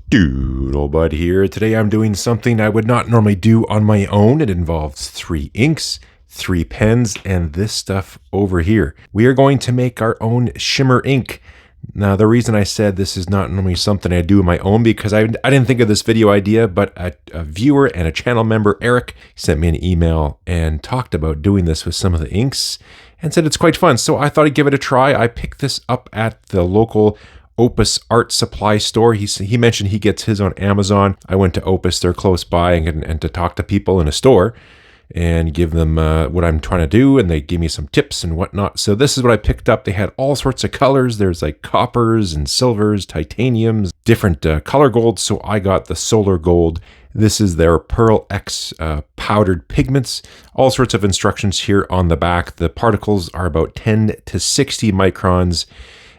Doodlebud here. Today I'm doing something I would not normally do on my own. It involves 3 inks, 3 pens, and this stuff over here. We are going to make our own shimmer ink. Now, the reason I said this is not normally something I do on my own because I didn't think of this video idea, but a viewer and a channel member, Eric, sent me an email and talked about doing this with some of the inks and said it's quite fun. So I thought I'd give it a try. I picked this up at the local Opus art supply store. He mentioned he gets his on Amazon. I went to Opus, they're close by, and to talk to people in a store and give them what I'm trying to do, and they gave me some tips and whatnot. So this is what I picked up. They had all sorts of colors. There's like coppers and silvers, titaniums, different color golds. So I got the solar gold. This is their Pearl X powdered pigments. All sorts of instructions here on the back. The particles are about 10 to 60 microns.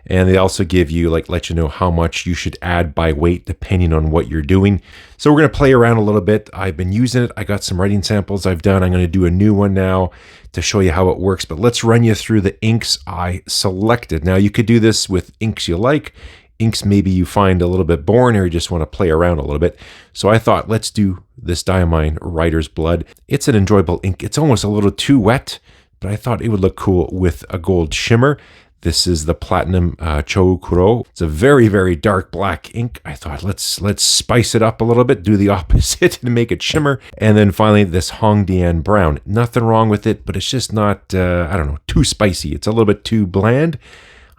And they also give you, let you know how much you should add by weight depending on what you're doing. So we're going to play around a little bit. I've been using it. I got some writing samples I've done. I'm going to do a new one now to show you how it works. But let's run you through the inks I selected. Now, you could do this with inks you like. Inks maybe you find a little bit boring or you just want to play around a little bit. So I thought, let's do this Diamine Writer's Blood. It's an enjoyable ink. It's almost a little too wet, but I thought it would look cool with a gold shimmer. This is the Platinum Choukuro. It's a very, very dark black ink. I thought, let's spice it up a little bit, do the opposite and make it shimmer. And then finally, this Hongdian Brown. Nothing wrong with it, but it's just not, I don't know, too spicy. It's a little bit too bland.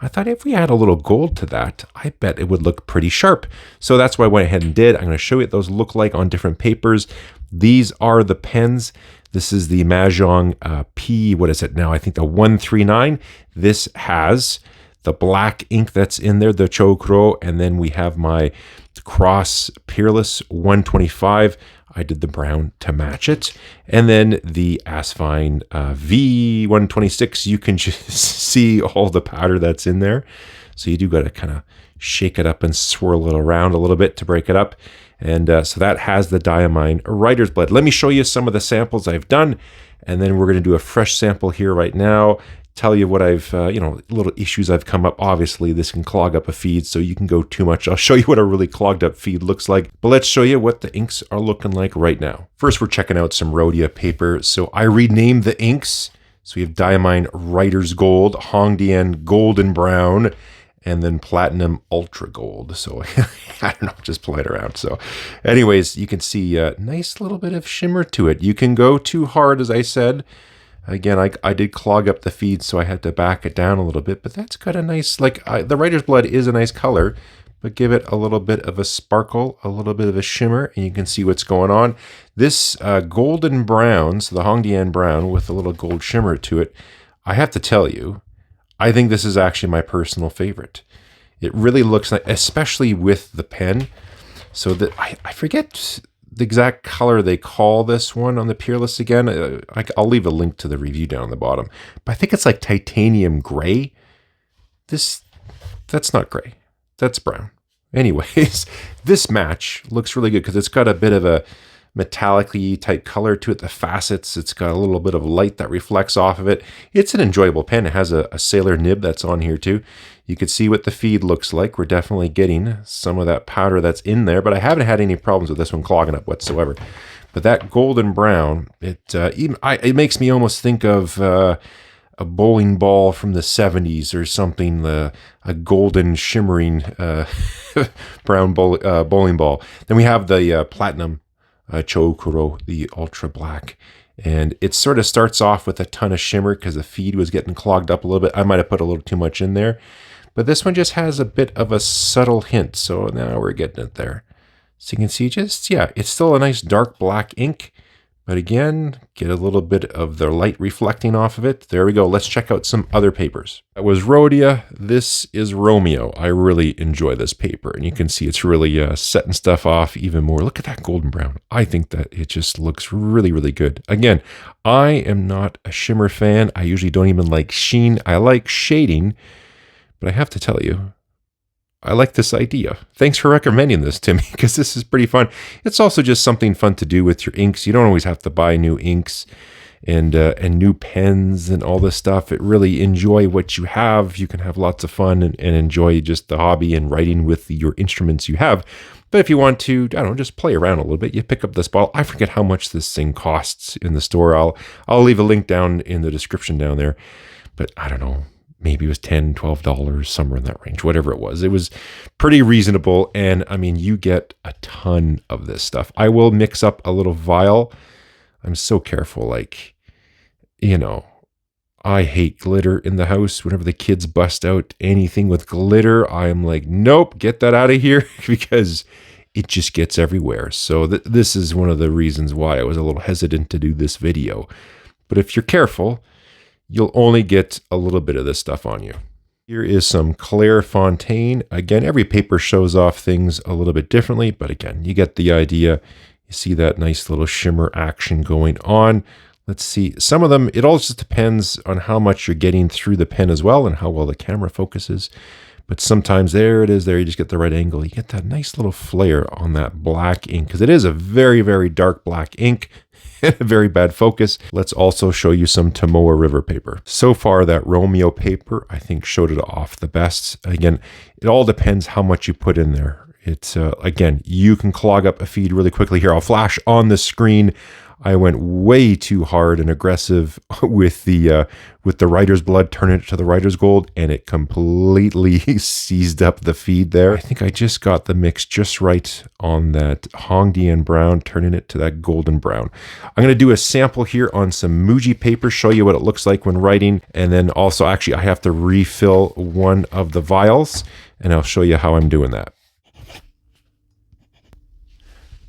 I thought if we add a little gold to that, I bet it would look pretty sharp. So that's what I went ahead and did. I'm going to show you what those look like on different papers. These are the pens. This is the Mahjong P, what is it now? I think the 139. This has the black ink that's in there, the Choukuro, and then we have my Cross Peerless 125. I did the brown to match it. And then the Asfine V126, you can just see all the powder that's in there. So you do got to kind of shake it up and swirl it around a little bit to break it up. And so that has the Diamine Writer's Blood. Let me show you some of the samples I've done, and then we're going to do a fresh sample here right now, tell you what I've, little issues I've come up. Obviously, this can clog up a feed, so you can go too much. I'll show you what a really clogged up feed looks like, but let's show you what the inks are looking like right now. First, we're checking out some Rhodia paper. So I renamed the inks. So we have Diamine Writer's Gold, Hongdian Golden Brown, and then Platinum Ultra Gold. So I don't know, just play it around. So anyways, you can see a nice little bit of shimmer to it. You can go too hard, as I said. Again, I did clog up the feed, so I had to back it down a little bit, but that's got a nice, the Writer's Blood is a nice color, but give it a little bit of a sparkle, a little bit of a shimmer, and you can see what's going on. This golden brown, so the Hongdian Brown with a little gold shimmer to it, I have to tell you, I think this is actually my personal favorite. It really looks like, especially with the pen. So that I forget the exact color they call this one on the Peerless again. I'll leave a link to the review down the bottom. But I think it's like titanium gray. That's not gray. That's brown. Anyways, this match looks really good because it's got a bit of a metallic-y type color to it. The facets, it's got a little bit of light that reflects off of it. It's an enjoyable pen. It has a sailor nib that's on here too. You can see what the feed looks like. We're definitely getting some of that powder that's in there, but I haven't had any problems with this one clogging up whatsoever. But that golden brown, it makes me almost think of a bowling ball from the 70s or something, a golden shimmering brown bowling ball. Then we have the Platinum Choukuro, the ultra black, and it sort of starts off with a ton of shimmer because the feed was getting clogged up a little bit. I might have put a little too much in there, but this one just has a bit of a subtle hint. So now we're getting it there. So you can see it's still a nice dark black ink, but again, get a little bit of the light reflecting off of it. There we go. Let's check out some other papers. That was Rhodia. This is Romeo. I really enjoy this paper, and you can see it's really setting stuff off even more. Look at that golden brown. I think that it just looks really, really good. Again, I am not a shimmer fan. I usually don't even like sheen. I like shading, but I have to tell you, I like this idea. Thanks for recommending this to me because this is pretty fun. It's also just something fun to do with your inks. You don't always have to buy new inks and new pens and all this stuff. It really enjoy what you have. You can have lots of fun and enjoy just the hobby and writing with your instruments you have. But if you want to, I don't know, just play around a little bit, you pick up this bottle. I forget how much this thing costs in the store. I'll leave a link down in the description down there. But I don't know, maybe it was $10, $12, somewhere in that range, whatever it was. It was pretty reasonable. And I mean, you get a ton of this stuff. I will mix up a little vial. I'm so careful. Like, you know, I hate glitter in the house. Whenever the kids bust out anything with glitter, I'm like, nope, get that out of here, because it just gets everywhere. So this is one of the reasons why I was a little hesitant to do this video. But if you're careful, you'll only get a little bit of this stuff on you. Here is some Clairefontaine. Again, every paper shows off things a little bit differently, but again, you get the idea. You see that nice little shimmer action going on. Let's see, some of them, it all just depends on how much you're getting through the pen as well and how well the camera focuses. But sometimes there it is, there you just get the right angle. You get that nice little flare on that black ink, because it is a very, very dark black ink and a very bad focus. Let's also show you some Tomoe River paper. So far, that Romeo paper, I think, showed it off the best. Again, it all depends how much you put in there. It's, again, you can clog up a feed really quickly. Here, I'll flash on the screen. I went way too hard and aggressive with the writer's blood, turning it to the writer's gold, and it completely seized up the feed there. I think I just got the mix just right on that Hongdian brown, turning it to that golden brown. I'm going to do a sample here on some Muji paper, show you what it looks like when writing, and then also actually I have to refill one of the vials, and I'll show you how I'm doing that.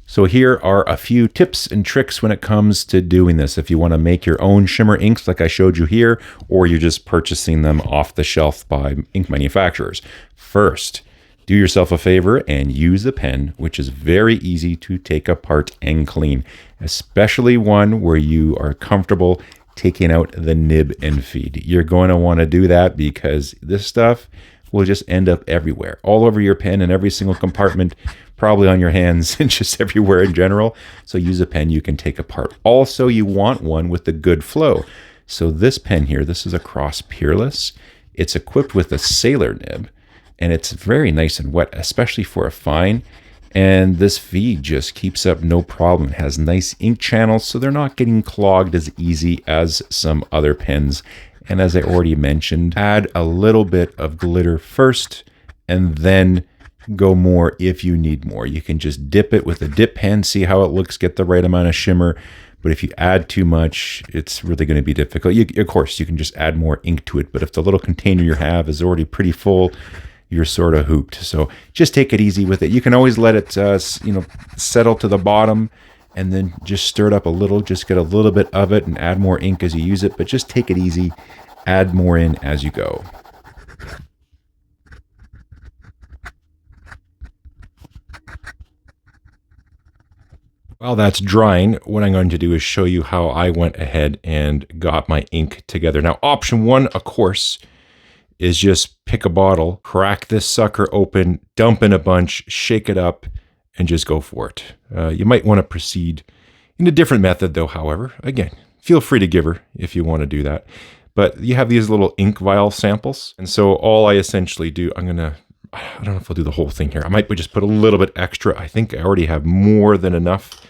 So here are a few tips and tricks when it comes to doing this. If you want to make your own shimmer inks like I showed you here, or you're just purchasing them off the shelf by ink manufacturers. First, do yourself a favor and use a pen, which is very easy to take apart and clean, especially one where you are comfortable taking out the nib and feed. You're going to want to do that because this stuff will just end up everywhere, all over your pen in every single compartment, probably on your hands and just everywhere in general. So use a pen you can take apart. Also, you want one with a good flow. So this pen here, this is a Cross Peerless. It's equipped with a sailor nib, and it's very nice and wet, especially for a fine. And this feed just keeps up no problem. It has nice ink channels, so they're not getting clogged as easy as some other pens. And as I already mentioned, add a little bit of glitter first, and then go more if you need more. You can just dip it with a dip pen, see how it looks, get the right amount of shimmer. But if you add too much, it's really going to be difficult. Of course, you can just add more ink to it, but if the little container you have is already pretty full, you're sort of hooped. So just take it easy with it. You can always let it settle to the bottom, and then just stir it up a little, just get a little bit of it and add more ink as you use it, but just take it easy, add more in as you go. While that's drying, what I'm going to do is show you how I went ahead and got my ink together. Now, option one, of course, is just pick a bottle, crack this sucker open, dump in a bunch, shake it up, and just go for it. You might want to proceed in a different method though, however. Again, feel free to give her if you want to do that. But you have these little ink vial samples. And so all I essentially do, I don't know if I'll do the whole thing here. I might just put a little bit extra. I think I already have more than enough.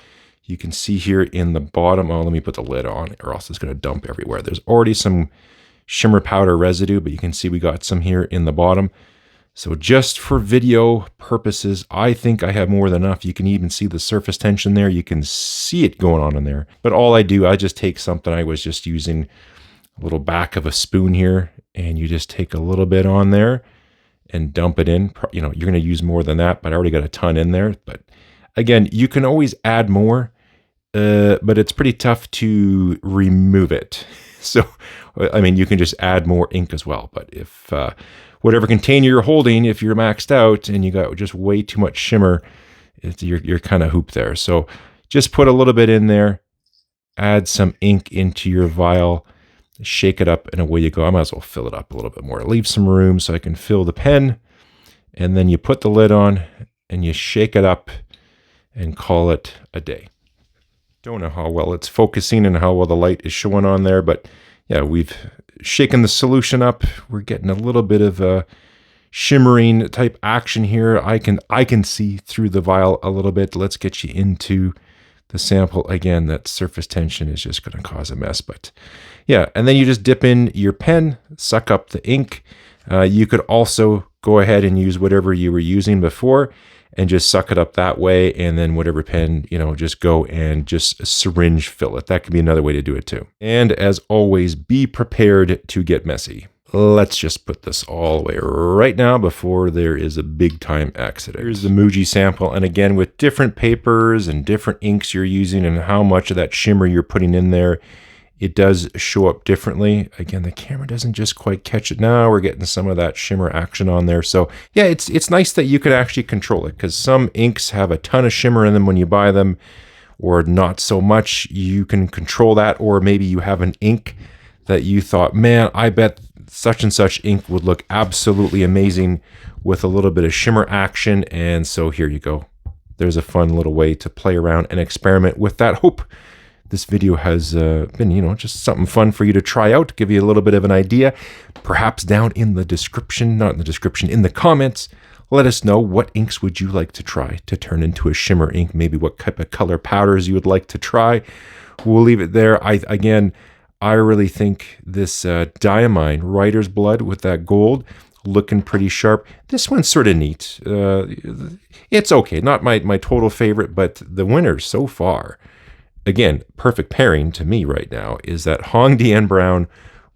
You can see here in the bottom, oh, let me put the lid on or else it's going to dump everywhere. There's already some shimmer powder residue, but you can see we got some here in the bottom. So just for video purposes, I think I have more than enough. You can even see the surface tension there. You can see it going on in there. But all I do, I just take something. I was just using a little back of a spoon here, and you just take a little bit on there and dump it in. You're going to use more than that, but I already got a ton in there. But again, you can always add more, but it's pretty tough to remove it. So, I mean, you can just add more ink as well. But if whatever container you're holding, if you're maxed out and you got just way too much shimmer, you're kind of hooped there. So just put a little bit in there, add some ink into your vial, shake it up, and away you go. I might as well fill it up a little bit more. Leave some room so I can fill the pen, and then you put the lid on and you shake it up and call it a day. Don't know how well it's focusing and how well the light is showing on there, but yeah, we've shaken the solution up. We're getting a little bit of shimmering type action here. I can see through the vial a little bit. Let's get you into the sample. Again, that surface tension is just going to cause a mess, but yeah. And then you just dip in your pen, suck up the ink. You could also go ahead and use whatever you were using before and just suck it up that way. And then whatever pen, just go and just syringe fill it. That could be another way to do it too. And as always, be prepared to get messy. Let's just put this all away right now before there is a big time accident. Here's the Muji sample. And again, with different papers and different inks you're using and how much of that shimmer you're putting in there, it does show up differently. Again, the camera doesn't just quite catch it. Now we're getting some of that shimmer action on there. So yeah, it's nice that you can actually control it, because some inks have a ton of shimmer in them when you buy them, or not so much. You can control that, or maybe you have an ink that you thought, man, I bet such and such ink would look absolutely amazing with a little bit of shimmer action. And so here you go. There's a fun little way to play around and experiment with that. Hope this video has been, just something fun for you to try out, give you a little bit of an idea. Perhaps down in the description, not in the description, in the comments, let us know what inks would you like to try to turn into a shimmer ink, maybe what type of color powders you would like to try. We'll leave it there. I really think this Diamine Writer's Blood with that gold looking pretty sharp. This one's sort of neat. It's okay. Not my total favorite, but the winners so far, again, perfect pairing to me right now, is that Hongdian Brown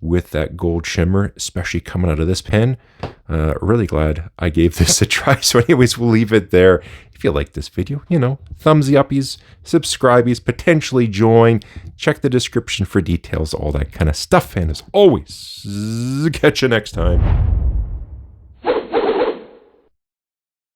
with that gold shimmer, especially coming out of this pen. Really glad I gave this a try. So anyways, we'll leave it there. If you like this video, thumbsy uppies, subscribies, potentially join. Check the description for details, all that kind of stuff. And as always, catch you next time.